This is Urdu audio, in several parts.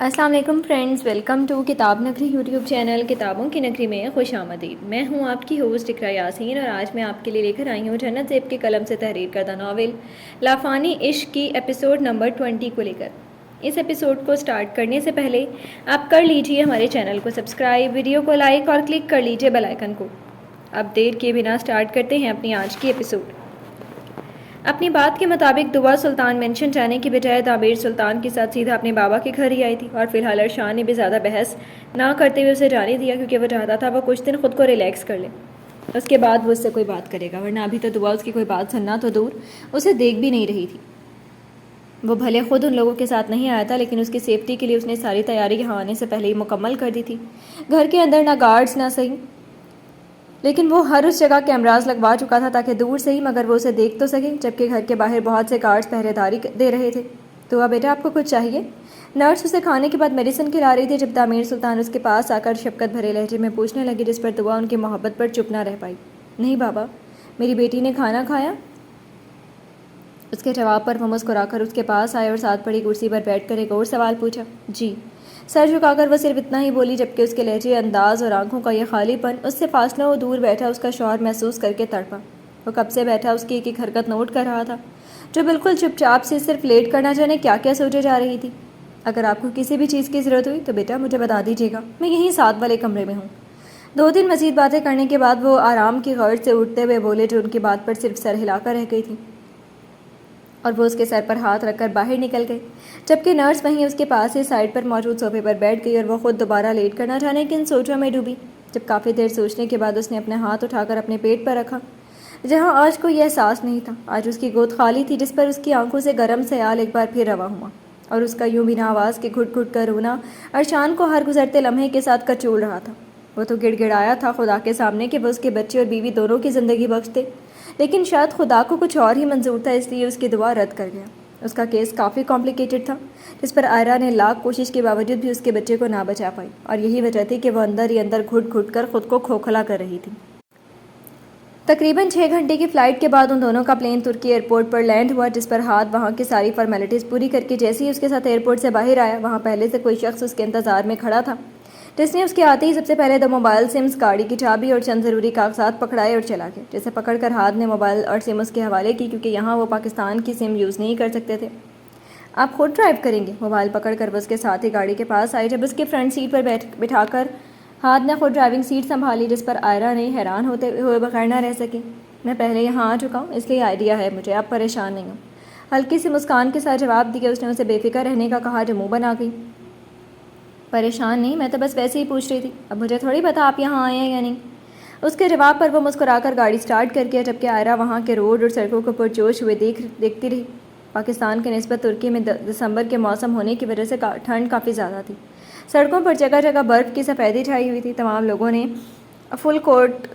السلام علیکم فرینڈز، ویلکم ٹو کتاب نگری یوٹیوب چینل کتابوں کی نگری میں خوش آمدید۔ میں ہوں آپ کی ہوسٹ اقرا یاسین اور آج میں آپ کے لیے لے کر آئی ہوں جنت زیب کے قلم سے تحریر کردہ ناول لافانی عشق کی ایپیسوڈ نمبر 20 کو لے کر۔ اس ایپیسوڈ کو سٹارٹ کرنے سے پہلے آپ کر لیجئے ہمارے چینل کو سبسکرائب، ویڈیو کو لائک اور کلک کر لیجئے بیل آئیکن کو۔ اب دیر کیے بنا سٹارٹ کرتے ہیں اپنی آج کی ایپیسوڈ۔ اپنی بات کے مطابق دعا سلطان مینشن جانے کی بجائے تعمیر سلطان کے ساتھ سیدھا اپنے بابا کے گھر ہی آئی تھی، اور فی الحال ارشان نے بھی زیادہ بحث نہ کرتے ہوئے اسے جانے دیا، کیونکہ وہ چاہتا تھا وہ کچھ دن خود کو ریلیکس کر لے، اس کے بعد وہ اس سے کوئی بات کرے گا، ورنہ ابھی تو دعا اس کی کوئی بات سننا تو دور اسے دیکھ بھی نہیں رہی تھی۔ وہ بھلے خود ان لوگوں کے ساتھ نہیں آیا تھا، لیکن اس کی سیفٹی کے لیے اس نے ساری تیاری یہاں آنے سے پہلے ہی مکمل کر دی تھی۔ گھر کے اندر نہ گارڈز نہ صحیح، لیکن وہ ہر اس جگہ کیمراز لگوا چکا تھا تاکہ دور سے ہی مگر وہ اسے دیکھ تو سکے، جبکہ گھر کے باہر بہت سے گارڈز پہرے داری دے رہے تھے۔ تو بیٹا آپ کو کچھ چاہیے؟ نرس اسے کھانے کے بعد میڈیسن کھلا رہی تھی جب تعمیر سلطان اس کے پاس آ کر شفقت بھرے لہجے میں پوچھنے لگی، جس پر دعا ان کی محبت پر چپ نہ رہ پائی۔ نہیں بابا، میری بیٹی نے کھانا کھایا؟ اس کے جواب پر وہ مسکرا کر اس کے پاس آئے اور ساتھ پڑی کرسی پر بیٹھ کر ایک اور سوال پوچھا۔ جی، سر جھکا کر وہ صرف اتنا ہی بولی، جبکہ اس کے لہجے، انداز اور آنکھوں کا یہ خالی پن اس سے فاصلوں دور بیٹھا اس کا شوہر محسوس کر کے تڑپا۔ وہ کب سے بیٹھا اس کی ایک ایک حرکت نوٹ کر رہا تھا، جو بالکل چپ چاپ سے صرف لیٹ کرنا جانے کیا کیا سوچے جا رہی تھی۔ اگر آپ کو کسی بھی چیز کی ضرورت ہوئی تو بیٹا مجھے بتا دیجیے گا، میں یہیں ساتھ والے کمرے میں ہوں۔ دو تین مزید باتیں کرنے کے بعد وہ آرام کی غرض سے اٹھتے ہوئے بولے، جو ان کی بات پر صرف سر ہلا کر رہ گئی تھی، اور وہ اس کے سر پر ہاتھ رکھ کر باہر نکل گئی، جبکہ نرس وہیں اس کے پاس ہی سائڈ پر موجود صوفے پر بیٹھ گئی اور وہ خود دوبارہ لیٹ کرنا جانے کہ ان سوچوں میں ڈوبی۔ جب کافی دیر سوچنے کے بعد اس نے اپنے ہاتھ اٹھا کر اپنے پیٹ پر رکھا، جہاں آج کوئی احساس نہیں تھا۔ آج اس کی گود خالی تھی، جس پر اس کی آنکھوں سے گرم سیال ایک بار پھر رواں ہوا، اور اس کا یوں بنا آواز کے گھٹ گھٹ کر رونا ارشان کو ہر گزرتے لمحے کے ساتھ کچول رہا تھا۔ وہ تو گڑ گڑایا تھا خدا کے سامنے کہ وہ اس کے بچے اور بیوی دونوں کی زندگی بخش دے، لیکن شاید خدا کو کچھ اور ہی منظور تھا، اس لیے اس کی دعا رد کر گیا۔ اس کا کیس کافی کمپلیکیٹڈ تھا، جس پر آئرہ نے لاکھ کوشش کے باوجود بھی اس کے بچے کو نہ بچا پائی، اور یہی وجہ تھی کہ وہ اندر ہی اندر گھٹ گھٹ کر خود کو کھوکھلا کر رہی تھی۔ تقریباً 6 گھنٹے کی فلائٹ کے بعد ان دونوں کا پلین ترکی ایئرپورٹ پر لینڈ ہوا، جس پر ہاتھ وہاں کی ساری فارمیلٹیز پوری کر کے جیسے ہی اس کے ساتھ ایئرپورٹ سے باہر آیا، وہاں پہلے سے کوئی شخص اس کے انتظار میں کھڑا تھا، جس نے اس کے آتے ہی سب سے پہلے 2 موبائل سمز، گاڑی کی چابی اور چند ضروری کاغذات پکڑائے اور چلا گیا، جسے پکڑ کر ہاتھ نے موبائل اور سم اس کے حوالے کی، کیونکہ یہاں وہ پاکستان کی سم یوز نہیں کر سکتے تھے۔ آپ خود ڈرائیو کریں گے؟ موبائل پکڑ کر وہ اس کے ساتھ ہی گاڑی کے پاس آئی، جب اس کے فرنٹ سیٹ پر بٹھا کر ہاتھ نے خود ڈرائیونگ سیٹ سنبھالی، جس پر آئرہ نے حیران ہوتے ہوئے بغیر نہ رہ سکی۔ میں پہلے یہاں آ چکا ہوں، اس لیے آئیڈیا ہے مجھے، آپ پریشان نہیں ہوں، ہلکی سی مسکان کے ساتھ جواب دیا اس نے اسے بے فکر رہنے کا کہا، جو منہ بنا گئی۔ پریشان نہیں، میں تو بس ویسے ہی پوچھ رہی تھی، اب مجھے تھوڑی پتا آپ یہاں آئے ہیں یا نہیں۔ اس کے جواب پر وہ مسکرا کر گاڑی سٹارٹ کر گیا، جبکہ آئرہ وہاں کے روڈ اور سڑکوں کو پرجوش ہوئے دیکھتی رہی۔ پاکستان کے نسبت ترکی میں دسمبر کے موسم ہونے کی وجہ سے ٹھنڈ کافی زیادہ تھی۔ سڑکوں پر جگہ جگہ برف کی سفیدی چھائی ہوئی تھی۔ تمام لوگوں نے فل کوٹ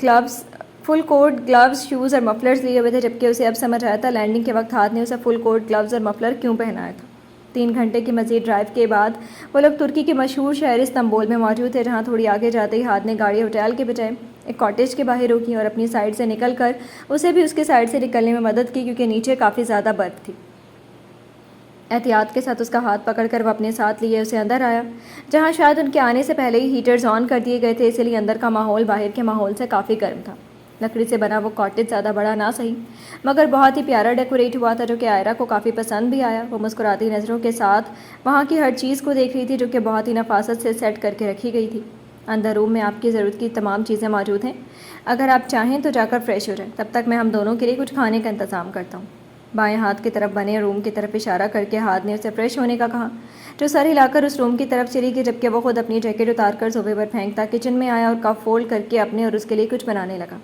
گلوز، شوز اور مفلرز لیے ہوئے تھے، جبکہ اسے اب سمجھ آیا تھا لینڈنگ کے وقت ہاتھ نے اسے فل کوٹ، گلوز اور مفلر کیوں پہنایا تھا۔ 3 گھنٹے کی مزید ڈرائیو کے بعد وہ لوگ ترکی کے مشہور شہر استنبول میں موجود تھے، جہاں تھوڑی آگے جاتے ہی ہاتھ نے گاڑی ہوٹل کے بجائے ایک کاٹیج کے باہر روکی اور اپنی سائڈ سے نکل کر اسے بھی اس کے سائڈ سے نکلنے میں مدد کی، کیونکہ نیچے کافی زیادہ برف تھی۔ احتیاط کے ساتھ اس کا ہاتھ پکڑ کر وہ اپنے ساتھ لیے اسے اندر آیا، جہاں شاید ان کے آنے سے پہلے ہی ہیٹرز آن کر دیے گئے تھے، اسی لیے اندر کا ماحول باہر کے ماحول سے کافی گرم تھا۔ لکڑی سے بنا وہ کاٹیج زیادہ بڑا نہ صحیح، مگر بہت ہی پیارا ڈیکوریٹ ہوا تھا، جو کہ آئرہ کو کافی پسند بھی آیا۔ وہ مسکراتی نظروں کے ساتھ وہاں کی ہر چیز کو دیکھ رہی تھی، جو کہ بہت ہی نفاست سے سیٹ کر کے رکھی گئی تھی۔ اندر روم میں آپ کی ضرورت کی تمام چیزیں موجود ہیں، اگر آپ چاہیں تو جا کر فریش ہو جائیں، تب تک میں ہم دونوں کے لیے کچھ کھانے کا انتظام کرتا ہوں۔ بائیں ہاتھ کی طرف بنے روم کی طرف اشارہ کر کے ہاتھ نے اسے فریش ہونے کا کہا، جو سر ہلا کر اس روم کی طرف چلی گئی، جبکہ وہ خود اپنی جیکٹ اتار کر صوفے پر پھینکتا کچن میں آیا اور کپ فولڈ کر کے اپنے اور اس کے لیے کچھ بنانے لگا۔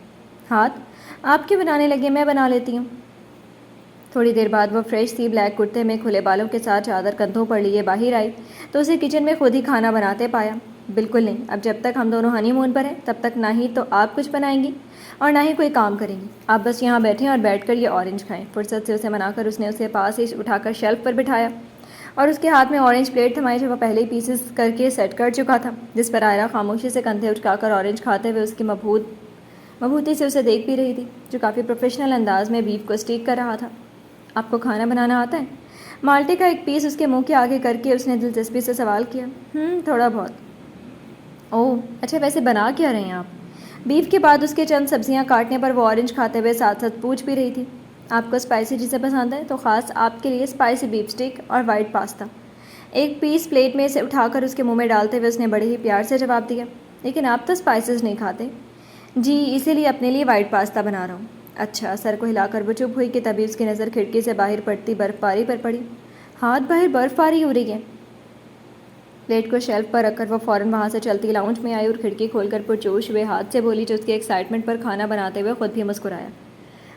ہاتھ آپ کیوں بنانے لگے؟ میں بنا لیتی ہوں۔ تھوڑی دیر بعد وہ فریش سی بلیک کرتے میں کھلے بالوں کے ساتھ چادر کندھوں پر لیے باہر آئی تو اسے کچن میں خود ہی کھانا بناتے پایا۔ بالکل نہیں، اب جب تک ہم دونوں ہنی مون پر ہیں تب تک نہ ہی تو آپ کچھ بنائیں گی اور نہ ہی کوئی کام کریں گی، آپ بس یہاں بیٹھیں اور بیٹھ کر یہ اورنج کھائیں۔ فرصت سے اسے منا کر اس نے اسے پاس ہی اٹھا کر شیلف پر بٹھایا اور اس کے ہاتھ میں اورنج پلیٹ تھمائی، جو وہ پہلے ہی پیسز کر کے سیٹ کر چکا تھا، جس پر آئرہ خاموشی سے کندھے اٹھا کر اورنج کھاتے ہوئے اس کی مبہوتی سے اسے دیکھ بھی رہی تھی، جو کافی پروفیشنل انداز میں بیف کو اسٹیک کر رہا تھا۔ آپ کو کھانا بنانا آتا ہے؟ مالٹے کا ایک پیس اس کے منہ کے آگے کر کے اس نے دلچسپی سے سوال کیا۔ تھوڑا بہت۔ اوہ اچھا، ویسے بنا کیا رہے ہیں آپ؟ بیف کے بعد اس کے چند سبزیاں کاٹنے پر وہ آرنج کھاتے ہوئے ساتھ ساتھ پوچھ بھی رہی تھی۔ آپ کو اسپائسی چیزیں پسند ہیں تو خاص آپ کے لیے اسپائسی بیف اسٹیک اور وائٹ پاستا۔ ایک پیس پلیٹ میں سے اٹھا کر اس کے منہ میں ڈالتے ہوئے اس نے بڑے ہی پیار سے جواب دیا۔ لیکن آپ تو اسپائسز نہیں کھاتے۔ جی اسی لیے اپنے لیے وائٹ پاستا بنا رہا ہوں۔ اچھا، سر کو ہلا کر وہ چپ ہوئی کہ تبھی اس کی نظر کھڑکی سے باہر پڑتی برف باری پر پڑی۔ ہاتھ باہر برف باری ہو رہی ہے۔ پلیٹ کو شیلف پر رکھ کر وہ فوراً وہاں سے چلتی لاؤنج میں آئی اور کھڑکی کھول کر پرجوش ہوئے ہاتھ سے بولی، جو اس کی ایکسائٹمنٹ پر کھانا بناتے ہوئے خود بھی مسکرایا۔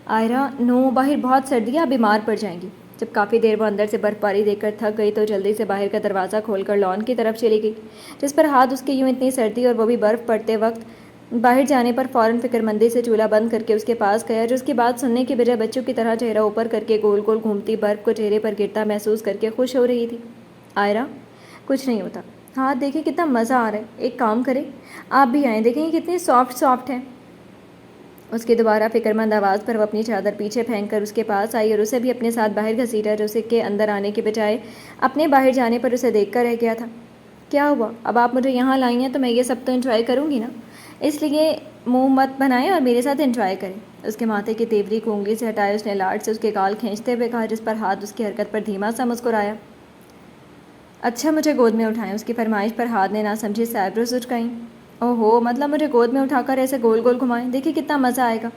آئرہ، نو، باہر بہت سردی ہے، آپ بیمار پڑ جائیں گی۔ جب کافی دیر وہ اندر سے برف باری دیکھ کر تھک گئی تو جلدی سے باہر کا دروازہ کھول کر لان کی طرف چلی گئی، جس پر ہاتھ اس کے یوں اتنی سردی اور وہ بھی برف پڑتے وقت باہر جانے پر فوراً فکر مندی سے چولہا بند کر کے اس کے پاس گیا، جو اس کی بات سننے کے بجائے بچوں کی طرح چہرہ اوپر کر کے گول گول گھومتی برف کو چہرے پر گرتا محسوس کر کے خوش ہو رہی تھی۔ آئرہ، کچھ نہیں ہوتا۔ ہاتھ دیکھیں کتنا مزہ آ رہا ہے، ایک کام کریں آپ بھی آئیں، دیکھیں یہ کتنی سافٹ ہیں۔ اس کی دوبارہ فکر مند آواز پر وہ اپنی چادر پیچھے پھینک کر اس کے پاس آئی اور اسے بھی اپنے ساتھ باہر گھسیٹا، جو اسے کے اندر آنے کے بجائے اپنے باہر جانے پر اسے دیکھ کر رہ گیا تھا۔ کیا ہوا؟ اب آپ مجھے یہاں لائی ہیں تو میں یہ سب تو انجوائے کروں گی نا، اس لیے منہ مت بنائیں اور میرے ساتھ انجوائے کریں۔ اس کے ماتھے کی تیوری کو انگلی سے ہٹائے اس نے لاڈ سے اس کے گال کھینچتے ہوئے کہا، جس پر ہاتھ اس کی حرکت پر دھیما سا مسکرایا۔ اچھا مجھے گود میں اٹھائیں۔ اس کی فرمائش پر ہاتھ نے نہ سمجھی سے آئیبروز اچکائیں۔ اوہو، مطلب مجھے گود میں اٹھا کر ایسے گول گول گھمائیں، دیکھیں کتنا مزہ آئے گا۔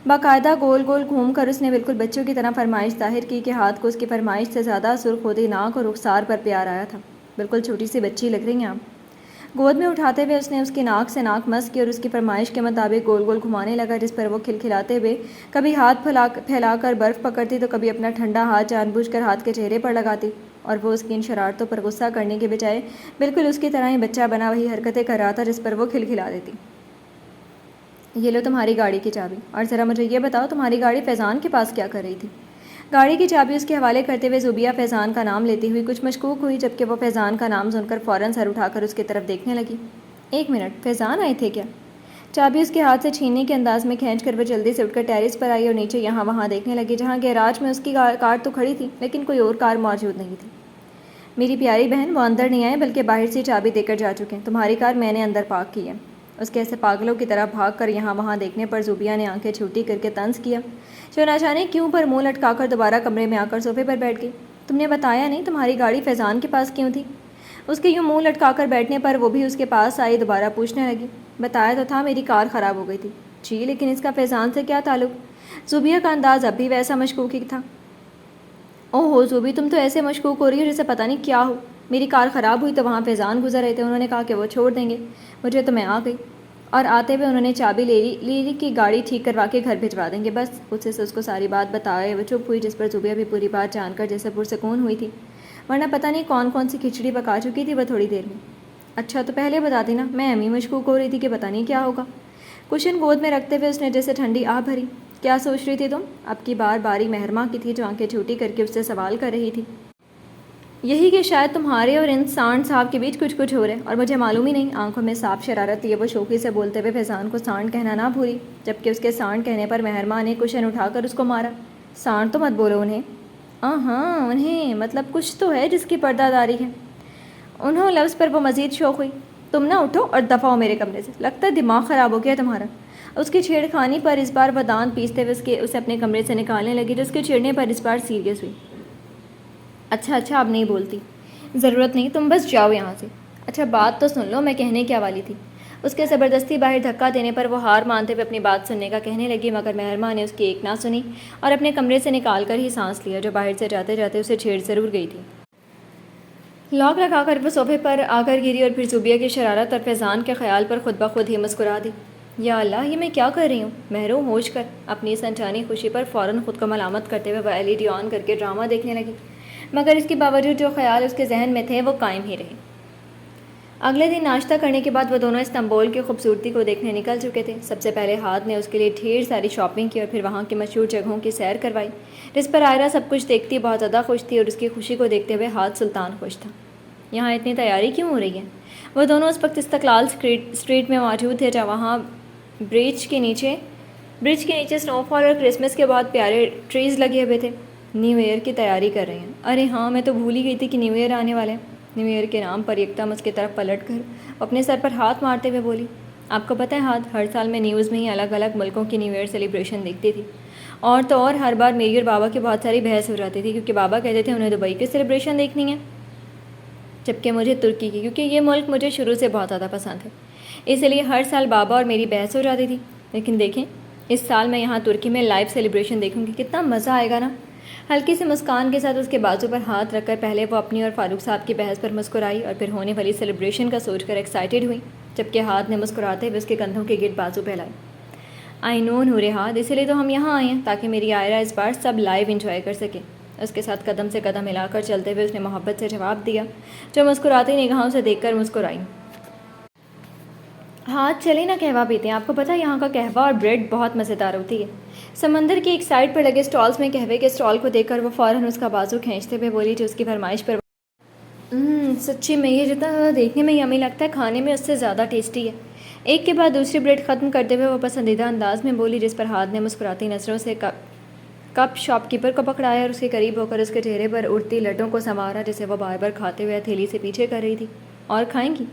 باقاعدہ گول گول گھوم کر اس نے بالکل بچوں کی طرح فرمائش ظاہر کی کہ ہاتھ کو اس کی فرمائش سے زیادہ سرخ ہوتی ناک اور رخسار پر پیار آیا تھا۔ بالکل چھوٹی سی بچی لگ رہی ہیں آپ۔ گود میں اٹھاتے ہوئے اس نے اس کی ناک سے ناک مس کی اور اس کی فرمائش کے مطابق گول گول گھمانے لگا، جس پر وہ کھلکھلاتے ہوئے کبھی ہاتھ پھیلا کر برف پکڑتی تو کبھی اپنا ٹھنڈا ہاتھ جان بوجھ کر ہاتھ کے چہرے پر لگاتی، اور وہ اس کی ان شرارتوں پر غصہ کرنے کے بجائے بالکل اس کی طرح ہی بچہ بنا وہی حرکتیں کر رہا تھا جس پر وہ کھلکھلا دیتی۔ یہ لو تمہاری گاڑی کی چابی، اور ذرا مجھے یہ بتاؤ تمہاری گاڑی فیضان کے پاس کیا کر رہی تھی؟ گاڑی کی چابی اس کے حوالے کرتے ہوئے زوبیہ فیضان کا نام لیتی ہوئی کچھ مشکوک ہوئی، جبکہ وہ فیضان کا نام سن کر فوراً سر اٹھا کر اس کی طرف دیکھنے لگی۔ ایک منٹ، فیضان آئے تھے کیا؟ چابی اس کے ہاتھ سے چھیننے کے انداز میں کھینچ کر وہ جلدی سے اٹھ کر ٹیرس پر آئی اور نیچے یہاں وہاں دیکھنے لگی، جہاں گیراج میں اس کی کار تو کھڑی تھی لیکن کوئی اور کار موجود نہیں تھی۔ میری پیاری بہن، وہ اندر نہیں آئے بلکہ باہر سے چابی دے کر جا چکے ہیں، تمہاری کار میں نے اندر پارک کی ہے۔ اس کے ایسے پاگلوں کی طرح بھاگ کر یہاں وہاں دیکھنے پر زوبیہ نے آنکھیں چھوٹی کر کے طنز کیا، جو نہ جانے کیوں پر منہ لٹکا کر دوبارہ کمرے میں آ کر صوفے پر بیٹھ گئی۔ تم نے بتایا نہیں تمہاری گاڑی فیضان کے پاس کیوں تھی؟ اس کے یوں منہ لٹکا کر بیٹھنے پر وہ بھی اس کے پاس آئی، دوبارہ پوچھنے لگی۔ بتایا تو تھا، میری کار خراب ہو گئی تھی۔ جی لیکن اس کا فیضان سے کیا تعلق؟ زوبیہ کا انداز اب بھی ویسا مشکوک ہی تھا۔ اوہو زوبی، تم تو ایسے مشکوک ہو رہی ہو جیسے پتہ نہیں کیا ہو۔ میری کار خراب ہوئی تو وہاں فیضان گزر رہے تھے، انہوں نے کہا کہ وہ چھوڑ دیں گے مجھے تو میں آ گئی، اور آتے ہوئے انہوں نے چابی لے لی کہ گاڑی ٹھیک کروا کے گھر بھجوا دیں گے، بس۔ غصے سے اس کو ساری بات بتائے وہ چپ ہوئی، جس پر زوبیہ بھی پوری بات جان کر جیسے پرسکون ہوئی تھی، ورنہ پتہ نہیں کون کون سی کھچڑی پکا چکی تھی وہ تھوڑی دیر میں۔ اچھا تو پہلے بتاتی نا، میں امی مشکوک ہو رہی تھی کہ پتہ نہیں کیا ہوگا۔ کشن گود میں رکھتے ہوئے اس نے جیسے ٹھنڈی آہ بھری۔ کیا سوچ رہی تھی تم؟ اب کی بار باری مہرمہ کی تھی، جو آنکھیں چھوٹی کر کے اس سے سوال کر رہی تھی۔ یہی کہ شاید تمہارے اور ان سانڈ صاحب کے بیچ کچھ ہو رہا ہے اور مجھے معلوم ہی نہیں۔ آنکھوں میں صاف شرارت لیے وہ شوخی سے بولتے ہوئے فیضان کو سانڈ کہنا نہ بھولی، جبکہ اس کے سانڈ کہنے پر مہرمہ نے کشن اٹھا کر اس کو مارا۔ سانڈ تو مت بولو انہیں۔ ہاں انہیں، مطلب کچھ تو ہے جس کی پردہ داری ہے۔ انہوں لفظ پر وہ مزید شوق ہوئی۔ تم نہ اٹھو اور دفع ہو میرے کمرے سے، لگتا ہے دماغ خراب ہو گیا تمہارا۔ اس کی چھیڑ خانی پر اس بار وہ دانت پیستے ہوئے اسے اپنے کمرے سے نکالنے لگی، جو اس کے چھیڑنے پر اس بار سیریس ہوئی۔ اچھا اب نہیں بولتی، ضرورت نہیں، تم بس جاؤ یہاں سے۔ اچھا بات تو سن لو، میں کہنے کیا والی تھی۔ اس کے زبردستی باہر دھکا دینے پر وہ ہار مانتے ہوئے اپنی بات سننے کا کہنے لگی، مگر مہرمہ نے اس کی ایک نہ سنی اور اپنے کمرے سے نکال کر ہی سانس لیا، جو باہر سے جاتے جاتے اسے چھیڑ ضرور گئی تھی۔ لاک لگا کر وہ صوفے پر آ کر گری اور پھر زوبیہ کی شرارت اور فیضان کے خیال پر خود بخود ہی مسکرا دی۔ یا اللہ، یہ میں کیا کر رہی ہوں؟ محروم ہوش کر اپنی اس انجانی خوشی پر فوراً خود کو ملامت کرتے ہوئے وہ LED آن کر کے ڈرامہ دیکھنے لگی، مگر اس کے باوجود جو خیال اس کے ذہن میں تھے وہ قائم ہی رہے۔ اگلے دن ناشتہ کرنے کے بعد وہ دونوں استنبول کی خوبصورتی کو دیکھنے نکل چکے تھے۔ سب سے پہلے ہاتھ نے اس کے لیے ڈھیر ساری شاپنگ کی اور پھر وہاں کی مشہور جگہوں کی سیر کروائی، جس پر آئرہ سب کچھ دیکھتی بہت زیادہ خوش تھی، اور اس کی خوشی کو دیکھتے ہوئے ہاتھ سلطان خوش تھا۔ یہاں اتنی تیاری کیوں ہو رہی ہے؟ وہ دونوں اس وقت استقلال اسٹریٹ میں موجود تھے، جہاں وہاں برج کے نیچے سنو فال اور کرسمس کے بہت پیارے ٹریز لگے ہوئے تھے۔ نیو ایئر کی تیاری کر رہے ہیں۔ ارے ہاں، میں تو بھول ہی گئی تھی کہ نیو ایئر آنے والا ہے۔ نیو ایئر کے نام پر یکدم اس کی طرف پلٹ کر اپنے سر پر ہاتھ مارتے ہوئے بولی، آپ کو پتہ ہے ہر سال میں نیوز میں ہی الگ الگ ملکوں کی نیو ایئر سیلیبریشن دیکھتی تھی، اور تو اور ہر بار میری اور بابا کی بہت ساری بحث ہو جاتی تھی، کیونکہ بابا کہتے تھے انہیں دبئی کی سیلیبریشن دیکھنی ہے، جبکہ مجھے ترکی کی، کیونکہ یہ ملک مجھے شروع سے بہت زیادہ پسند ہے، اس لیے ہر سال بابا اور میری بحث ہو جاتی تھی۔ لیکن دیکھیں، اس سال میں یہاں ترکی میں لائیو سیلیبریشن دیکھوں گی، کتنا مزہ آئے گا نا۔ ہلکی سی مسکان کے ساتھ اس کے بازو پر ہاتھ رکھ کر پہلے وہ اپنی اور فاروق صاحب کی بحث پر مسکرائی اور پھر ہونے والی سیلیبریشن کا سوچ کر ایکسائٹیڈ ہوئی، جبکہ ہاتھ نے مسکراتے ہوئے اس کے کندھوں کے گرد بازو پھیلائے۔ آئی نو نورے ہاتھ، اسی لیے تو ہم یہاں آئے ہیں، تاکہ میری آئرہ اس بار سب لائیو انجوائے کر سکے۔ اس کے ساتھ قدم سے قدم ملا کر چلتے ہوئے اس نے محبت سے جواب دیا، جو مسکراتی نگاہوں سے دیکھ کر مسکرائی۔ ہاتھ چلے نا قہوہ پیتے ہیں، آپ کو پتہ ہے یہاں کا قہوہ اور بریڈ بہت مزیدار ہوتی ہے۔ سمندر کی ایک سائڈ پر لگے اسٹالز میں قہوے کے اسٹال کو دیکھ کر وہ فوراً اس کا بازو کھینچتے ہوئے بولی، جو اس کی فرمائش پر سچی میں یہ جتنا دیکھنے میں یمی لگتا ہے، کھانے میں اس سے زیادہ ٹیسٹی ہے۔ ایک کے بعد دوسری بریڈ ختم کرتے ہوئے وہ پسندیدہ انداز میں بولی، جس پر ہاتھ نے مسکراتی نظروں سے کپ شاپ کیپر کو پکڑایا اور اس کے قریب ہو کر اس کے چہرے پر اڑتی لڈوں کو سنوارا، جسے وہ بار بار کھاتے ہوئے ہتھیلی سے پیچھے کر رہی تھی۔ اور کھائیں گی؟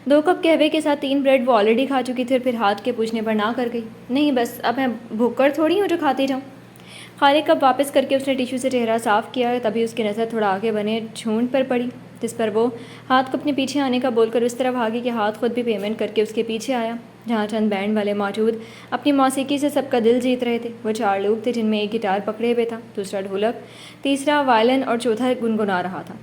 2 کپ قہوے کے ساتھ 3 بریڈ وہ آلریڈی کھا چکی تھی اور پھر ہاتھ کے پوچھنے پر نہ کر گئی۔ نہیں بس، اب میں بھوکڑ تھوڑی ہوں جو کھاتی جاؤں۔ خالی کپ واپس کر کے اس نے ٹیشو سے چہرہ صاف کیا، تبھی اس کی نظر تھوڑا آگے بنے جھونڈ پر پڑی، جس پر وہ ہاتھ کو اپنے پیچھے آنے کا بول کر اس طرح بھاگی کہ ہاتھ خود بھی پیمنٹ کر کے اس کے پیچھے آیا، جہاں چند بینڈ والے موجود اپنی موسیقی سے سب کا دل جیت رہے تھے۔ وہ 4 لوگ تھے، جن میں ایک گٹار پکڑے ہوئے تھا، دوسرا ڈھولک، تیسرا وائلن اور چوتھا گنگنا رہا تھا۔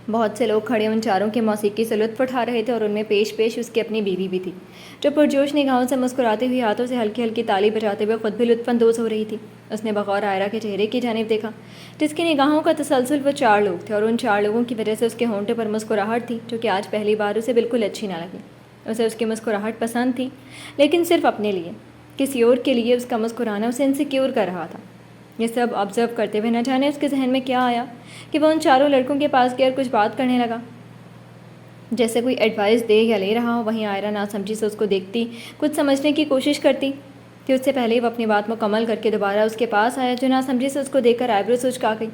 بہت سے لوگ کھڑے ان چاروں کی موسیقی سے لطف اٹھا رہے تھے، اور ان میں پیش اس کی اپنی بیوی بھی تھی، جو پرجوش نگاہوں سے مسکراتے ہوئے ہاتھوں سے ہلکی ہلکی تالی بجاتے ہوئے خود بھی لطف اندوز ہو رہی تھی۔ اس نے بغور آئرہ کے چہرے کی جانب دیکھا، جس کی نگاہوں کا تسلسل وہ 4 لوگ تھے، اور ان 4 لوگوں کی وجہ سے اس کے ہونٹوں پر مسکراہٹ تھی، جو کہ آج پہلی بار اسے بالکل اچھی نہ لگی۔ اسے اس کی مسکراہٹ پسند تھی، لیکن صرف اپنے لیے، کسی اور کے لیے اس کا مسکرانا اسے انسیکیور کر رہا تھا۔ یہ سب آبزرو کرتے ہوئے نہ جانے اس کے ذہن میں کیا آیا کہ وہ ان 4 لڑکوں کے پاس گیا اور کچھ بات کرنے لگا، جیسے کوئی ایڈوائس دے یا لے رہا ہو۔ وہیں آئرہ ناسمجھی سے اس کو دیکھتی کچھ سمجھنے کی کوشش کرتی کہ اس سے پہلے ہی وہ اپنی بات مکمل کر کے دوبارہ اس کے پاس آیا، جو ناسمجھی سے اس کو دیکھ کر آئیبرو سچکا گئی۔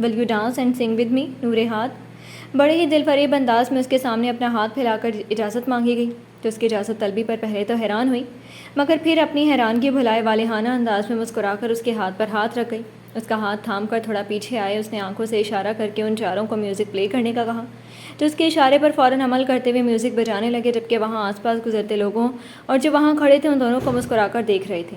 Will you dance and sing with me نورے ہاتھ؟ بڑے ہی دل فریب انداز میں اس کے سامنے اپنا ہاتھ پھیلا کر اجازت مانگی گئی، جو اس کی اجازت طلبی پر پہلے تو حیران ہوئی، مگر پھر اپنی حیرانگی بھلائے والہانہ انداز میں مسکرا کر اس کے ہاتھ پر ہاتھ رکھ گئی۔ اس کا ہاتھ تھام کر تھوڑا پیچھے آئے اس نے آنکھوں سے اشارہ کر کے ان 4 کو میوزک پلے کرنے کا کہا، جو اس کے اشارے پر فوراً عمل کرتے ہوئے میوزک بجانے لگے، جبکہ وہاں آس پاس گزرتے لوگوں اور جو وہاں کھڑے تھے ان دونوں کو مسکرا کر دیکھ رہے تھے۔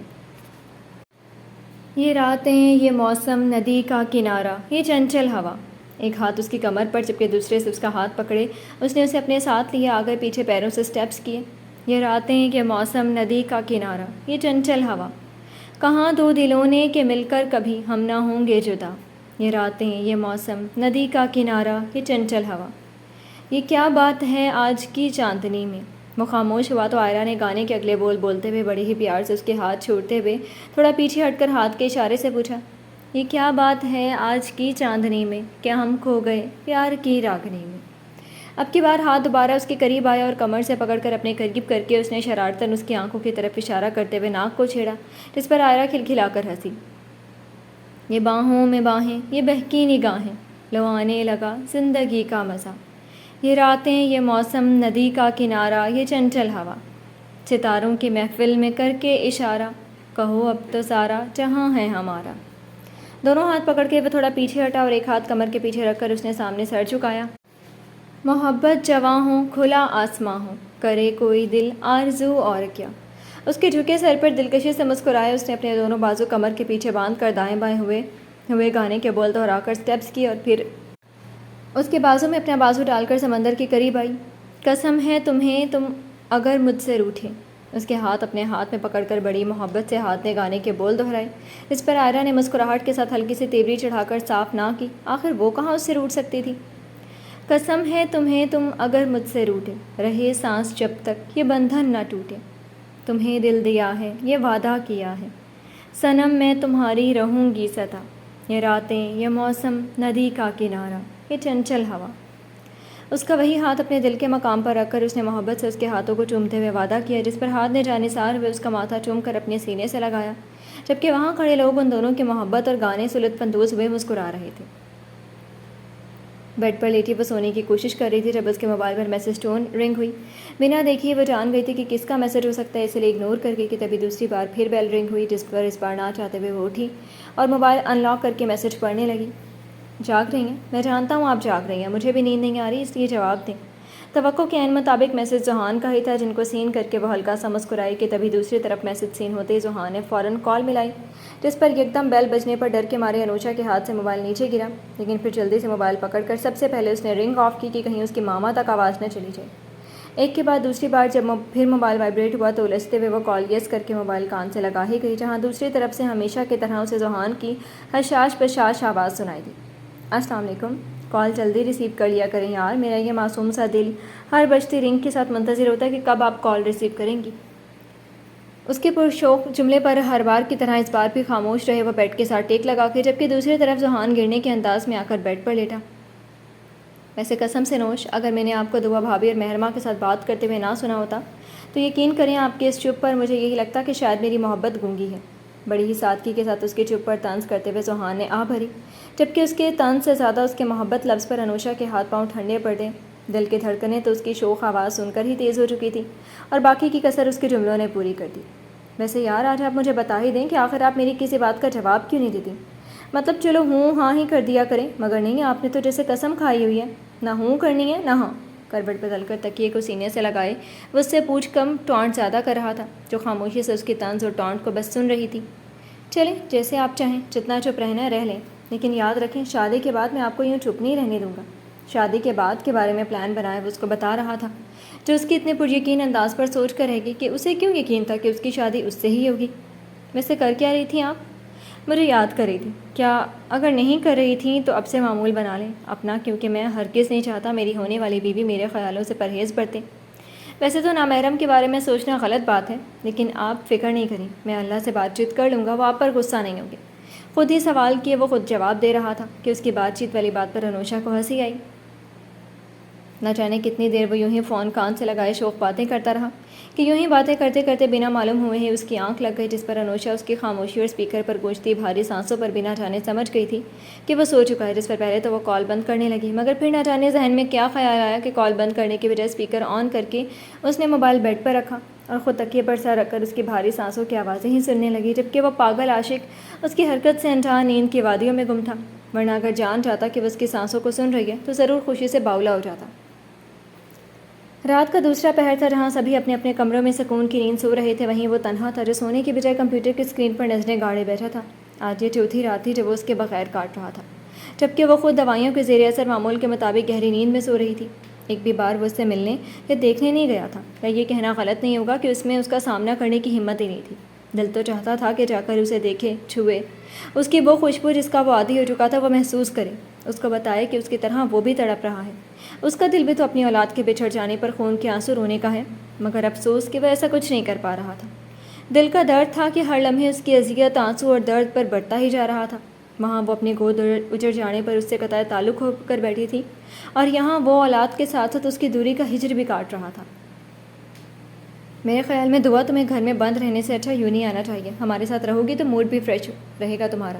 یہ راتیں، یہ موسم، ندی کا کنارہ، یہ چنچل ہوا۔ ایک ہاتھ اس کی کمر پر جبکہ دوسرے سے اس کا ہاتھ پکڑے اس نے اسے اپنے ساتھ لیا، آگے پیچھے پیروں سے سٹیپس کیے۔ یہ راتیں، یہ موسم، ندی کا کنارہ، یہ چنچل ہوا، کہاں 2 دلوں نے کہ مل کر کبھی ہم نہ ہوں گے جدا۔ یہ راتیں، یہ موسم، ندی کا کنارہ، یہ چنچل ہوا، یہ کیا بات ہے آج کی چاندنی میں۔ وہ خاموش ہوا تو آئرہ نے گانے کے اگلے بول بولتے ہوئے بڑے ہی پیار سے اس کے ہاتھ چھوڑتے ہوئے تھوڑا پیچھے ہٹ کر ہاتھ کے اشارے سے پوچھا، یہ کیا بات ہے آج کی چاندنی میں کہ ہم کھو گئے پیار کی راگنی میں۔ اب کی بار ہاتھ دوبارہ اس کے قریب آیا اور کمر سے پکڑ کر اپنے قریب کر کے اس نے شرارتاً اس کی آنکھوں کی طرف اشارہ کرتے ہوئے ناک کو چھیڑا، جس پر آئرہ کھلکھلا کر ہنسی۔ یہ باہوں میں باہیں، یہ بہکی نگاہیں، لو آنے لگا زندگی کا مزہ۔ یہ راتیں، یہ موسم، ندی کا کنارہ، یہ چنچل ہوا، ستاروں کی محفل میں کر کے اشارہ، کہو اب تو سارا جہاں ہے ہمارا۔ دونوں ہاتھ پکڑ کے وہ تھوڑا پیچھے ہٹا اور ایک ہاتھ کمر کے پیچھے رکھ کر اس نے سامنے سر جھکایا۔ محبت جواں ہو، کھلا آسماں ہو، کرے کوئی دل آرزو اور کیا۔ اس کے جھکے سر پر دلکشی سے مسکرائے اس نے اپنے دونوں بازو کمر کے پیچھے باندھ کر دائیں بائیں ہوئے گانے کے بول دہرا کر سٹیپس کیے اور پھر اس کے بازو میں اپنا بازو ڈال کر سمندر کے قریب آئی۔ قسم ہے تمہیں تم اگر مجھ سے روٹھے۔ اس کے ہاتھ اپنے ہاتھ میں پکڑ کر بڑی محبت سے ہاتھ نے گانے کے بول دہرائے، جس پر آئرہ نے مسکراہٹ کے ساتھ ہلکی سی تیوری چڑھا کر صاف نہ کی، آخر وہ کہاں اس سے روٹھ سکتی تھی۔ قسم ہے تمہیں تم اگر مجھ سے روٹھے، رہے سانس جب تک یہ بندھن نہ ٹوٹے، تمہیں دل دیا ہے یہ وعدہ کیا ہے، صنم میں تمہاری رہوں گی سدا۔ یہ راتیں، یہ موسم، ندی کا کنارہ، یہ چنچل ہوا۔ اس کا وہی ہاتھ اپنے دل کے مقام پر رکھ کر اس نے محبت سے اس کے ہاتھوں کو چومتے ہوئے وعدہ کیا، جس پر ہاتھ نے جانثار ہوئے اس کا ماتھا چوم کر اپنے سینے سے لگایا، جبکہ وہاں کھڑے لوگ ان دونوں کی محبت اور گانے سے لطف اندوز ہوئے مسکرا رہے تھے۔ بیڈ پر لیٹی وہ سونے کی کوشش کر رہی تھی جب اس کے موبائل پر میسج ٹون رنگ ہوئی۔ بنا دیکھیے وہ جان گئی تھی کہ کس کا میسج ہو سکتا ہے، اس لیے اگنور کر گئی کہ تبھی دوسری بار پھر بیل رنگ ہوئی، جس پر اس بار نہ چاہتے ہوئے وہ اٹھی اور موبائل ان لاک کر کے میسج پڑھنے لگی۔ جاگ رہی ہیں؟ میں جانتا ہوں آپ جاگ رہی ہیں، مجھے بھی نیند نہیں آ رہی، اس لیے جواب دیں۔ توقع کے عین مطابق میسج زحان کا ہی تھا، جن کو سین کر کے وہ ہلکا سا مسکرائی کہ تبھی دوسری طرف میسج سین ہوتے ہی زحان نے فوراً کال ملائی، جس پر یکدم بیل بجنے پر ڈر کے مارے انوشا کے ہاتھ سے موبائل نیچے گرا، لیکن پھر جلدی سے موبائل پکڑ کر سب سے پہلے اس نے رنگ آف کی کہ کہیں اس کی ماما تک آواز نہ چلی جائے۔ ایک کے بعد دوسری بار جب پھر موبائل وائبریٹ ہوا تو الجھتے ہوئے وہ کال یس کر کے موبائل کان سے لگا ہی گئی، جہاں دوسری طرف سے ہمیشہ کی طرح اسے زحان کی حشاش بشاش آواز سنائی دی۔ السلام علیکم، کال جلدی ریسیو کر لیا کریں یار، میرا یہ معصوم سا دل ہر بجتی رنگ کے ساتھ منتظر ہوتا ہے کہ کب آپ کال ریسیو کریں گی۔ اس کے پرشوق جملے پر ہر بار کی طرح اس بار بھی خاموش رہے وہ بیڈ کے ساتھ ٹیک لگا کے، جبکہ دوسری طرف زحان گرنے کے انداز میں آ کر بیڈ پر لیٹا۔ ویسے قسم سے نوش، اگر میں نے آپ کو دعا بھابھی اور مہرماں کے ساتھ بات کرتے ہوئے نہ سنا ہوتا تو یقین کریں آپ کے اس چپ پر مجھے یہی لگتا کہ شاید میری محبت گونگی ہے۔ بڑی ہی سادگی کے ساتھ اس کے چپ پر طنز کرتے ہوئے زحان نے آ بھری، جبکہ اس کے طنز سے زیادہ اس کے محبت لفظ پر انوشا کے ہاتھ پاؤں ٹھنڈے پڑ گئے۔ دل کی دھڑکنیں تو اس کی شوخ آواز سن کر ہی تیز ہو چکی تھی اور باقی کی کسر اس کے جملوں نے پوری کر دی۔ ویسے یار آج آپ مجھے بتا ہی دیں کہ آخر آپ میری کسی بات کا جواب کیوں نہیں دیتی؟ مطلب چلو ہوں ہاں ہی کر دیا کریں، مگر نہیں، آپ نے تو جیسے قسم کھائی ہوئی ہے، نہ ہوں کرنی ہے نہ ہاں۔ کروٹ بدل کر تکیے کو سینے سے لگائے وہ اس سے پوچھ کم ٹونٹ زیادہ کر رہا تھا، جو خاموشی سے اس کی طنز اور ٹونٹ کو بس سن رہی تھی۔ چلیں جیسے آپ چاہیں، جتنا چپ رہنا رہ لیں، لیکن یاد رکھیں شادی کے بعد میں آپ کو یوں چپ نہیں رہنے دوں گا۔ شادی کے بعد کے بارے میں پلان بنائے وہ اس کو بتا رہا تھا، جو اس کی اتنے پریقین انداز پر سوچ کر رہ گئی کہ اسے کیوں یقین تھا کہ اس کی شادی اس سے ہی ہوگی۔ ویسے کر کیا رہی تھیں آپ؟ مجھے یاد کر رہی تھی۔ کیا اگر نہیں کر رہی تھیں تو اب سے معمول بنا لیں اپنا، کیونکہ میں ہرگز نہیں چاہتا میری ہونے والی بیوی میرے خیالوں سے پرہیز برتے۔ ویسے تو نامحرم کے بارے میں سوچنا غلط بات ہے، لیکن آپ فکر نہیں کریں، میں اللہ سے بات چیت کر لوں گا، وہ آپ پر غصہ نہیں ہوں گے۔ خود ہی سوال کیے وہ خود جواب دے رہا تھا کہ اس کی بات چیت والی بات پر انوشا کو ہنسی آئی۔ نہ جانے کتنی دیر وہ یوں ہی فون کان سے لگائے شوق باتیں کرتا رہا کہ یوں ہی باتیں کرتے کرتے بنا معلوم ہوئے ہی اس کی آنکھ لگ گئی، جس پر انوشا اس کی خاموشی اور اسپیکر پر گونجتی بھاری سانسوں پر بنا جانے سمجھ گئی تھی کہ وہ سو چکا ہے، جس پر پہلے تو وہ کال بند کرنے لگی، مگر پھر نہ جانے ذہن میں کیا خیال آیا کہ کال بند کرنے کی بجائے اسپیکر آن کر کے اس نے موبائل بیڈ پر رکھا اور خود تکیے پر سر رکھ کر اس کی بھاری سانسوں کی آوازیں ہی سننے لگی، جبکہ وہ پاگل عاشق اس کی حرکت سے انجان نیند کی وادیوں میں گم تھا، ورنہ اگر جان جاتا کہ وہ اس کی سانسوں کو سن رہی ہے تو ضرور خوشی سے باولا ہو جاتا۔ رات کا دوسرا پہر تھا، جہاں سبھی اپنے اپنے کمروں میں سکون کی نیند سو رہے تھے، وہیں وہ تنہا تھا جو سونے کی بجائے کمپیوٹر کی اسکرین پر نظریں گاڑے بیٹھا تھا۔ آج یہ چوتھی رات تھی جب وہ اس کے بغیر کاٹ رہا تھا، جبکہ وہ خود دوائیوں کے زیر اثر معمول کے مطابق گہری نیند میں سو رہی تھی۔ ایک بھی بار وہ اس سے ملنے یا دیکھنے نہیں گیا تھا، یا یہ کہنا غلط نہیں ہوگا کہ اس میں اس کا سامنا کرنے کی ہمت ہی نہیں تھی۔ دل تو چاہتا تھا کہ جا کر اسے دیکھے، چھوئے، اس کی وہ خوشبو جس کا وہ عادی ہو چکا تھا وہ محسوس کرے، اس کو بتائے کہ اس کی طرح وہ بھی تڑپ رہا ہے۔ اس کا دل بھی تو اپنی اولاد کے بچھڑ جانے پر خون کے آنسو رونے کا ہے، مگر افسوس کہ وہ ایسا کچھ نہیں کر پا رہا تھا۔ دل کا درد تھا کہ ہر لمحے اس کی اذیت، آنسو اور درد پر بڑھتا ہی جا رہا تھا۔ وہاں وہ اپنی گود اجڑ جانے پر اس سے قطع تعلق ہو کر بیٹھی تھی، اور یہاں وہ اولاد کے ساتھ ساتھ اس کی دوری کا ہجر بھی کاٹ رہا تھا۔ میرے خیال میں دعا تمہیں گھر میں بند رہنے سے اچھا یونی آنا چاہیے، ہمارے ساتھ رہو گی تو موڈ بھی فریش رہے گا تمہارا۔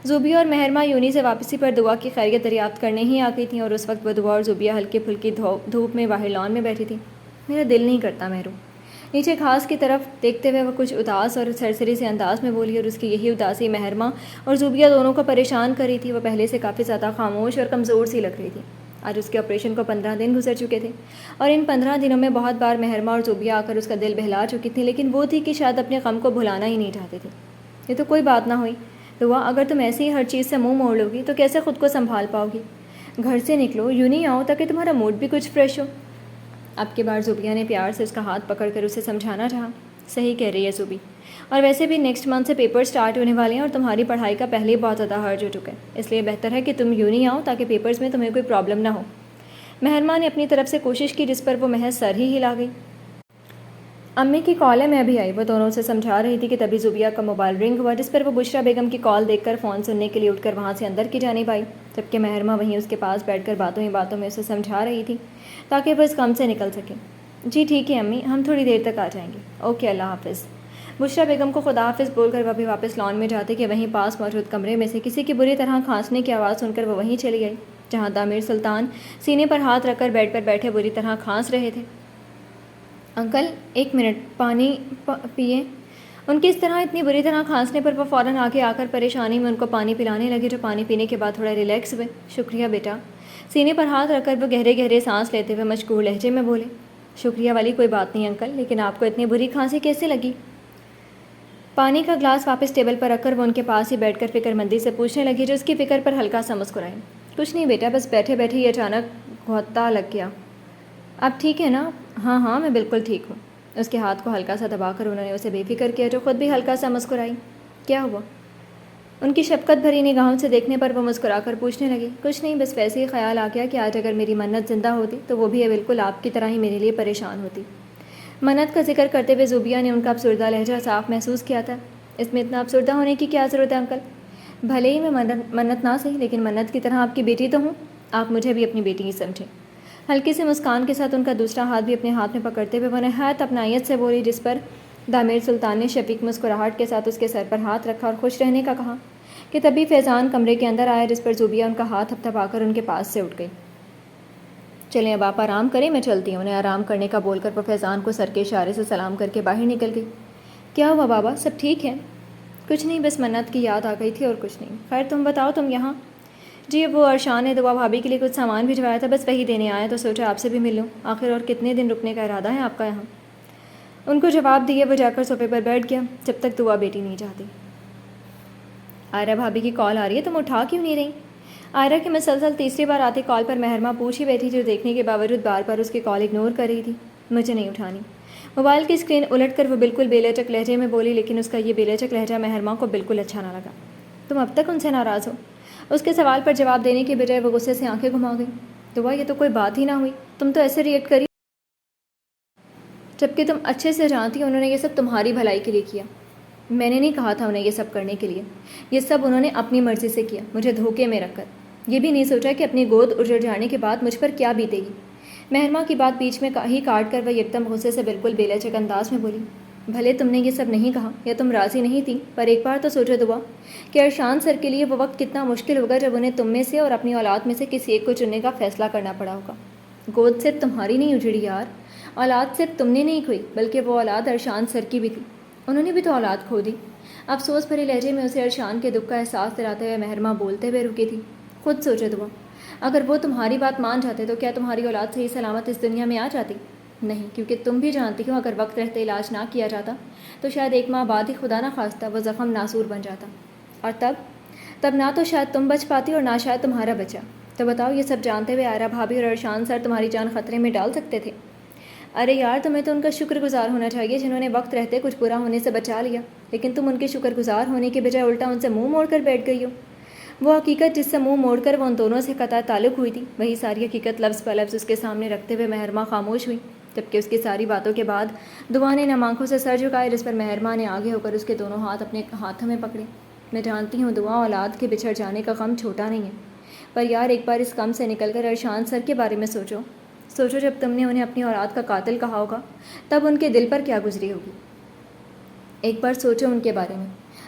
زوبیہ اور مہرماں یونی سے واپسی پر دعا کی خیریت دریافت کرنے ہی آ گئی تھیں، اور اس وقت وہ دعا اور زوبیہ ہلکی پھلکی دھوپ میں باہر لان میں بیٹھی تھی۔ میرا دل نہیں کرتا مہرو، نیچے گھاس کی طرف دیکھتے ہوئے وہ کچھ اداس اور سرسری سے انداز میں بولی، اور اس کی یہی اداسی مہرماں اور زوبیہ دونوں کو پریشان کر رہی تھی۔ وہ پہلے سے کافی زیادہ خاموش اور کمزور سی لگ رہی تھی۔ آج اس کے آپریشن کو 15 دن گزر چکے تھے، اور ان 15 دنوں میں بہت بار مہرماں اور زوبیہ آ کر اس کا دل بہلا چکی تھی، لیکن وہ تھی کہ شاید اپنے غم کو بھلانا ہی نہیں چاہتی تھی۔ یہ تو کوئی بات نہ ہوئی دعا، اگر تم ایسے ہی ہر چیز سے منہ موڑ لو گی تو کیسے خود کو سنبھال پاؤ گی؟ گھر سے نکلو، یوں نہیں آؤ تاکہ تمہارا موڈ بھی کچھ فریش ہو۔ اب کی بار زوبیہ نے پیار سے اس کا ہاتھ پکڑ کر اسے سمجھانا چاہا۔ صحیح کہہ رہی ہے زوبی، اور ویسے بھی نیکسٹ منتھ سے پیپر سٹارٹ ہونے والے ہیں، اور تمہاری پڑھائی کا پہلے ہی بہت زیادہ حرج ہو چکا ہے، اس لیے بہتر ہے کہ تم یوں نہیں آؤ تاکہ پیپرز میں تمہیں کوئی پرابلم نہ ہو۔ مہرماں نے اپنی طرف سے کوشش کی، جس پر وہ محض سر ہی ہلا گئی۔ امی کی کال ہے، میں ابھی آئی، وہ دونوں سے سمجھا رہی تھی کہ تبھی زوبیہ کا موبائل رنگ ہوا، جس پر وہ بشریٰ بیگم کی کال دیکھ کر فون سننے کے لیے اٹھ کر وہاں سے اندر کی جانب آئی، جبکہ مہرماں وہیں اس کے پاس بیٹھ کر باتوں ہی باتوں میں اسے سمجھا رہی تھی تاکہ وہ اس غم سے نکل سکے۔ جی ٹھیک ہے امی، ہم تھوڑی دیر تک آ جائیں گے۔ اوکے، اللہ حافظ۔ بشریٰ بیگم کو خدا حافظ بول کر وہ بھی واپس لان میں جاتے کہ وہیں پاس موجود کمرے میں سے کسی کی بری طرح کھانسنے کی آواز سن کر وہ وہیں چلی گئی جہاں تعمیر سلطان سینے پر ہاتھ رکھ کر بیڈ پر بیٹھے بری طرح کھانس رہے تھے۔ انکل 1 منٹ پانی پیئے۔ ان کی اس طرح اتنی بری طرح کھانسنے پر وہ فوراً آگے آ کر پریشانی میں ان کو پانی پلانے لگے، جو پانی پینے کے بعد تھوڑا ریلیکس ہوئے۔ شکریہ بیٹا۔ سینے پر ہاتھ رکھ کر وہ گہرے گہرے سانس لیتے ہوئے مشکور لہجے میں بولے۔ شکریہ والی کوئی بات نہیں انکل، لیکن آپ کو اتنی بری کھانسی کیسے لگی؟ پانی کا گلاس واپس ٹیبل پر رکھ کر وہ ان کے پاس ہی بیٹھ کر فکر مندی سے پوچھنے لگی، جو اس کی فکر پر ہلکا سا مسکرائی۔ کچھ نہیں بیٹا، بس بیٹھے بیٹھے ہی اچانک گھوتا لگ گیا۔ اب ٹھیک ہے نا؟ ہاں میں بالکل ٹھیک ہوں۔ اس کے ہاتھ کو ہلکا سا دبا کر انہوں نے اسے بے فکر کیا، جو خود بھی ہلکا سا مسکرائی۔ کیا ہوا؟ ان کی شفقت بھری نگاہوں سے دیکھنے پر وہ مسکرا کر پوچھنے لگی۔ کچھ نہیں، بس ویسے ہی خیال آ گیا کہ آج اگر میری منت زندہ ہوتی تو وہ بھی بالکل آپ کی طرح ہی میرے لیے پریشان ہوتی۔ منت کا ذکر کرتے ہوئے زوبیہ نے ان کا افسردہ لہجہ صاف محسوس کیا تھا۔ اس میں اتنا افسردہ ہونے کی کیا ضرورت ہے انکل؟ بھلے ہی میں منت نہ صحیح، لیکن منت کی طرح آپ کی بیٹی تو ہوں، آپ مجھے بھی اپنی بیٹی ہی سمجھیں۔ ہلکی سی مسکان کے ساتھ ان کا دوسرا ہاتھ بھی اپنے ہاتھ میں پکڑتے ہوئے وہ نہایت اپنائیت سے بولی، جس پر تعمیر سلطان نے شفیق مسکراہٹ کے ساتھ اس کے سر پر ہاتھ رکھا اور خوش رہنے کا کہا کہ تبھی فیضان کمرے کے اندر آیا، جس پر زوبیہ ان کا ہاتھ تھپتھپا کر ان کے پاس سے اٹھ گئی۔ چلیں اب آپ آرام کریں، میں چلتی ہوں۔ انہیں آرام کرنے کا بول کر وہ فیضان کو سر کے اشارے سے سلام کر کے باہر نکل گئی۔ کیا ہوا بابا، سب ٹھیک ہے؟ کچھ نہیں، بس منت کی یاد آ گئی تھی اور کچھ نہیں۔ خیر تم بتاؤ، تم یہاں؟ جی وہ ارشان نے دعا بھابھی کے لیے کچھ سامان بھجوایا تھا، بس وہی دینے آیا تو سوچا آپ سے بھی مل لوں۔ آخر اور کتنے دن رکنے کا ارادہ ہے آپ کا یہاں؟ ان کو جواب دیے وہ جا کر صوفے پر بیٹھ گیا، جب تک دعا بیٹی نہیں جاتی۔ آئرہ بھابھی کی کال آ رہی ہے، تم اٹھا کیوں نہیں رہی؟ آئرہ کی مسلسل تیسری بار آتی کال پر مہرمہ پوچھ ہی بیٹھی، جو دیکھنے کے باوجود بار بار اس کی کال اگنور کر رہی تھی۔ مجھے نہیں اٹھانی۔ موبائل کی اسکرین الٹ کر وہ بالکل بے لچک لہجے میں بولی، لیکن اس کا یہ بے لچک لہجہ مہرمہ کو بالکل اچھا نہ لگا۔ تم اب تک ان سے ناراض ہو؟ اس کے سوال پر جواب دینے کے بجائے وہ غصے سے آنکھیں گھما گئی۔ دعا یہ تو کوئی بات ہی نہ ہوئی، تم تو ایسے ریئیکٹ کری جبکہ تم اچھے سے جانتی ہو انہوں نے یہ سب تمہاری بھلائی کے لیے کیا۔ میں نے نہیں کہا تھا انہیں یہ سب کرنے کے لیے، یہ سب انہوں نے اپنی مرضی سے کیا، مجھے دھوکے میں رکھ کر۔ یہ بھی نہیں سوچا کہ اپنی گود اجڑ جانے کے بعد مجھ پر کیا بیتے گی۔ مہرمہ کی بات بیچ میں ہی کاٹ کر وہ یکدم غصے سے بالکل بے لچک انداز میں بولی، بھلے تم نے یہ سب نہیں کہا یا تم راضی نہیں تھی، پر ایک بار تو سوچو دعا کہ ارشان سر کے لیے وہ وقت کتنا مشکل ہوگا جب انہیں تم میں سے اور اپنی اولاد میں سے کسی ایک کو چننے کا فیصلہ کرنا پڑا ہوگا۔ گود صرف تمہاری نہیں اجڑی یار، اولاد صرف تم نے نہیں کھوئی، بلکہ وہ اولاد ارشان سر کی بھی تھی، انہوں نے بھی تو اولاد کھو دی۔ افسوس بھرے لہجے میں اسے ارشان کے دکھ کا احساس دلاتے ہوئے مہرمہ بولتے ہوئے رکی تھی۔ خود سوچو دعا، اگر وہ تمہاری بات مان جاتے تو کیا تمہاری اولاد صحیح سلامت اس دنیا میں آ جاتی؟ نہیں، کیونکہ تم بھی جانتی ہو اگر وقت رہتے علاج نہ کیا جاتا تو شاید 1 ماہ بعد ہی خدا نہ خواستہ وہ زخم ناسور بن جاتا، اور تب نہ تو شاید تم بچ پاتی اور نہ شاید تمہارا بچہ۔ تو بتاؤ، یہ سب جانتے ہوئے آئرہ بھابھی اور ارشان سر تمہاری جان خطرے میں ڈال سکتے تھے؟ ارے یار، تمہیں تو ان کا شکر گزار ہونا چاہیے جنہوں نے وقت رہتے کچھ برا ہونے سے بچا لیا، لیکن تم ان کے شکر گزار ہونے کے بجائے الٹا ان سے منہ موڑ کر بیٹھ گئی ہو۔ وہ حقیقت جس سے منہ موڑ کر وہ ان دونوں سے قطع تعلق ہوئی تھی، وہی ساری حقیقت لفظ بہ لفظ اس کے سامنے رکھتے ہوئے مہرمہ خاموش ہوئی، جبکہ اس کی ساری باتوں کے بعد دعا نے نم آنکھوں سے سر جھکائے، جس پر مہرمہ نے آگے ہو کر اس کے دونوں ہاتھ اپنے ہاتھوں میں پکڑے۔ میں جانتی ہوں دعا، اولاد کے بچھڑ جانے کا غم چھوٹا نہیں ہے، پر یار ایک بار اس غم سے نکل کر ارشان سر کے بارے میں سوچو جب تم نے انہیں اپنی اولاد کا قاتل کہا ہوگا تب ان کے دل پر کیا گزری ہوگی۔ ایک بار سوچو ان کے بارے میں۔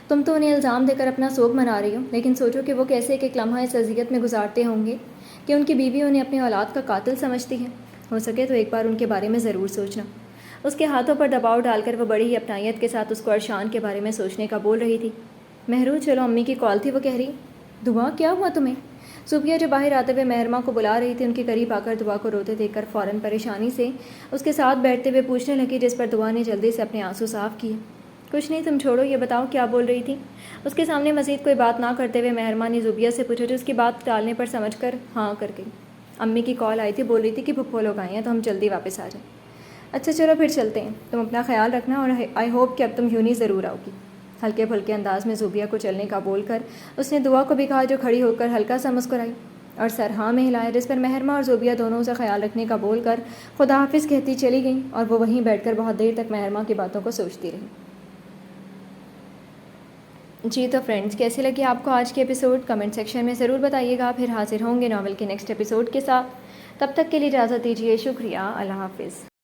تم تو انہیں الزام دے کر اپنا سوگ منا رہی ہو، لیکن سوچو کہ وہ کیسے ایک لمحہ اس اذیت میں گزارتے ہوں گے کہ ان کی بیوی انہیں اپنی اولاد کا قاتل سمجھتی ہے۔ ہو سکے تو ایک بار ان کے بارے میں ضرور سوچنا۔ اس کے ہاتھوں پر دباؤ ڈال کر وہ بڑی ہی اپنائیت کے ساتھ اس کو ارشان کے بارے میں سوچنے کا بول رہی تھی۔ مہرو چلو، امی کی کال تھی، وہ کہہ رہی۔ دعا کیا ہوا تمہیں؟ صوفیہ جو باہر آتے ہوئے مہرمہ کو بلا رہی تھی، ان کے قریب آ کر دعا کو روتے دیکھ کر فوراً پریشانی سے اس کے ساتھ بیٹھتے ہوئے پوچھنے لگی، جس پر دعا نے جلدی سے اپنے آنسو صاف کیے۔ کچھ نہیں، تم چھوڑو، یہ بتاؤ کیا بول رہی تھی؟ اس کے سامنے مزید کوئی بات نہ کرتے ہوئے مہرمہ نے زوبیہ سے پوچھا، جو اس کی بات ٹالنے پر سمجھ کر ہاں کر گئی۔ امی کی کال آئی تھی، بول رہی تھی کہ پھپھو لوگ آئے ہیں تو ہم جلدی واپس آ جائیں۔ اچھا چلو پھر چلتے ہیں، تم اپنا خیال رکھنا، اور آئی ہوپ کہ اب تم یوں نہیں ضرور آؤ گی۔ ہلکے پھلکے انداز میں زوبیہ کو چلنے کا بول کر اس نے دعا کو بھی کہا، جو کھڑی ہو کر ہلکا سا مسکرائی اور سر ہاں میں ہلایا، جس پر مہرمہ اور زوبیہ دونوں سے خیال رکھنے کا بول کر خدا حافظ کہتی چلی گئیں، اور وہ وہیں بیٹھ کر بہت دیر تک مہرمہ کی باتوں کو سوچتی رہی۔ جی تو فرینڈز، کیسی لگی آپ کو آج کے ایپیسوڈ؟ کمنٹ سیکشن میں ضرور بتائیے گا۔ پھر حاضر ہوں گے ناول کے نیکسٹ ایپیسوڈ کے ساتھ، تب تک کے لیے اجازت دیجیے۔ شکریہ، اللہ حافظ۔